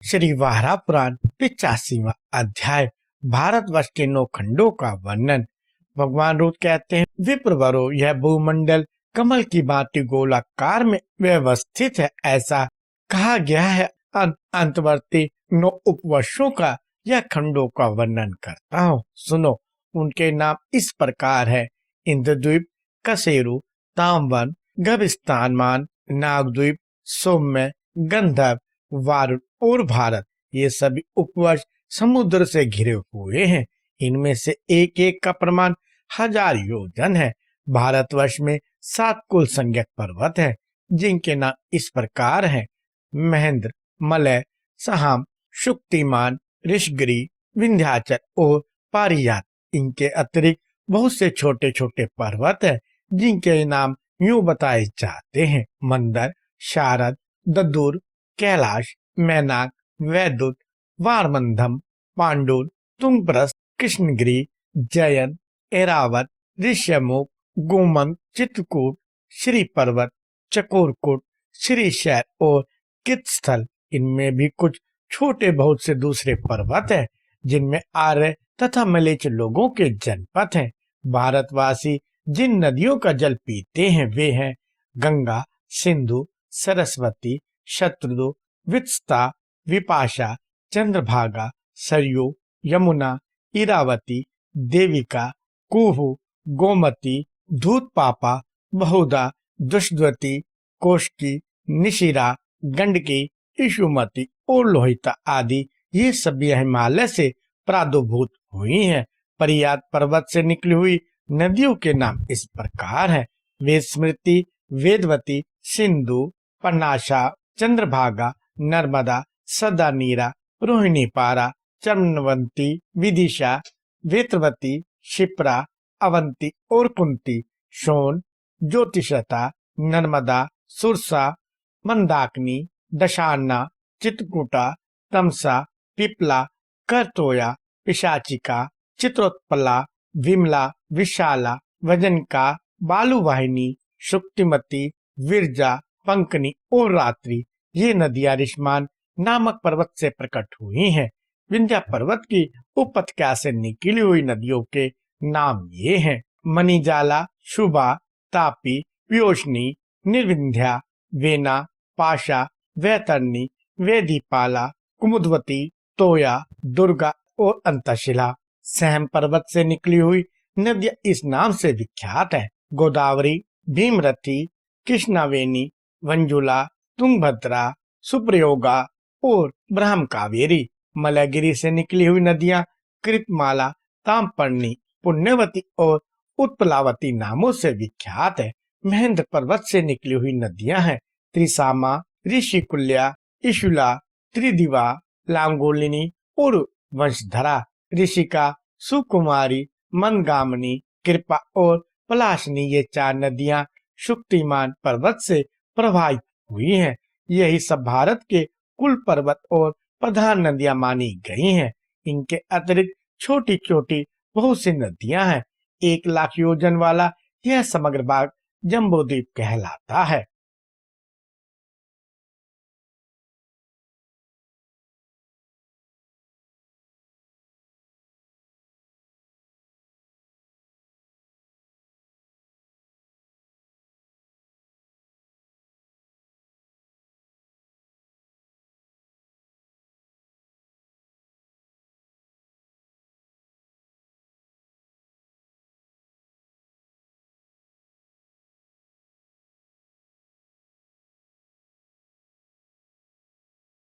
श्री वाराह पुराण 85वां अध्याय भारतवर्ष के 9 खंडों का वर्णन। भगवान रुद्र कहते हैं, विप्रवरो, यह भूमंडल कमल की भांति गोलाकार में व्यवस्थित है। ऐसा कहा गया है। अंतवर्ती 9 उपवर्षों का यह खंडों का वर्णन करता हूँ, सुनो। उनके नाम इस प्रकार है: इंद्रद्वीप, कसेरु, ताम्बन, गभिस्तानमान, नागद्वीप, सौम्य, गंधर्व, वारुण और भारत। ये सभी उपवर्ष समुद्र से घिरे हुए हैं। इनमें से एक एक का प्रमाण 1000 योजन है। भारतवर्ष में 7 कुल संज्ञक पर्वत हैं, जिनके नाम इस प्रकार हैं: महेंद्र, मलय, सहाम, शुक्तिमान, ऋषगिरी, विंध्याचल और पारिजात। इनके अतिरिक्त बहुत से छोटे छोटे पर्वत हैं, जिनके नाम यूं बताए जाते हैं: मंदर, शारद, दद्दुर, कैलाश, मैनाक, वैदुत, वारमंधम, पांडुर, तुंगप्रस्थ, कृष्णगिरी, जयन, एरावत, ऋष्यमुख, गोमंत, चित्रकूट, श्री पर्वत, चकोरकूट, श्रीशैल और कित्स्थल। इनमें भी कुछ छोटे बहुत से दूसरे पर्वत हैं, जिनमें आर्य तथा मलेच्छ लोगों के जनपद हैं। भारतवासी जिन नदियों का जल पीते हैं वे हैं गंगा, सिंधु, सरस्वती, शत्रु, वित्सता, विपाशा, चंद्रभागा, सरयू, यमुना, इरावती, देविका, कुहू, गोमती, धूतपापा, बहुधा, दुष्द्वती, कोष्की, निशिरा, गंडकी, इशुमती और लोहिता आदि। ये सभी हिमालय से प्रादुर्भूत हुई हैं। परियात पर्वत से निकली हुई नदियों के नाम इस प्रकार हैं: वेद स्मृति, वेदवती, सिंधु, पनाशा, चंद्रभागा, नर्मदा, सदानीरा, रोहिणीपारा, चर्मवंती, विदिशा, वेत्रवती, क्षिप्रा, अवंती और कुंती, सोन, ज्योतिषता, नर्मदा, सुरसा, मंदाकिनी, दशाना, चित्रकूटा, तमसा, पिपला, करतोया, पिशाचिका, चित्रोत्पला, विमला, विशाला, वजनका, बालुवाहिनी, शुक्तिमती, विरजा, पंकनी और रात्रि। ये नदियां रिश्मान नामक पर्वत से प्रकट हुई हैं। विंध्या पर्वत की उपत्यका से निकली हुई नदियों के नाम ये हैं: मणिजाला, शुभा, तापी, व्योष्णी, निर्विंध्या, वेना, पाशा, वैतरणी, वेदीपाला, कुमुदवती, तोया, दुर्गा और अंतशिला। सहम पर्वत से निकली हुई नदियां इस नाम से विख्यात है: गोदावरी, भीमरथी, कृष्णावेणी, वंजुला, तुंगभद्रा, सुप्रयोगा और ब्रह्म कावेरी। मलयगिरी से निकली हुई नदियां कृतमाला, ताम्रपर्णी, पुण्यवती और उत्पलावती नामों से विख्यात है। महेंद्र पर्वत से निकली हुई नदियां हैं त्रिसामा, ऋषिकुल्या, इशुला, त्रिदिवा, लांगोलिनी और वंशधरा। ऋषिका, सुकुमारी, मंदगामिनी, कृपा और पलाशनी, ये 4 नदियां शुक्तिमान पर्वत से प्रवाहित हुई हैं। यही सब भारत के कुल पर्वत और प्रधान नदियां मानी गई हैं। इनके अतिरिक्त छोटी छोटी बहुत सी नदियां हैं। 1 लाख योजन वाला यह समग्र भाग जम्बूद्वीप कहलाता है।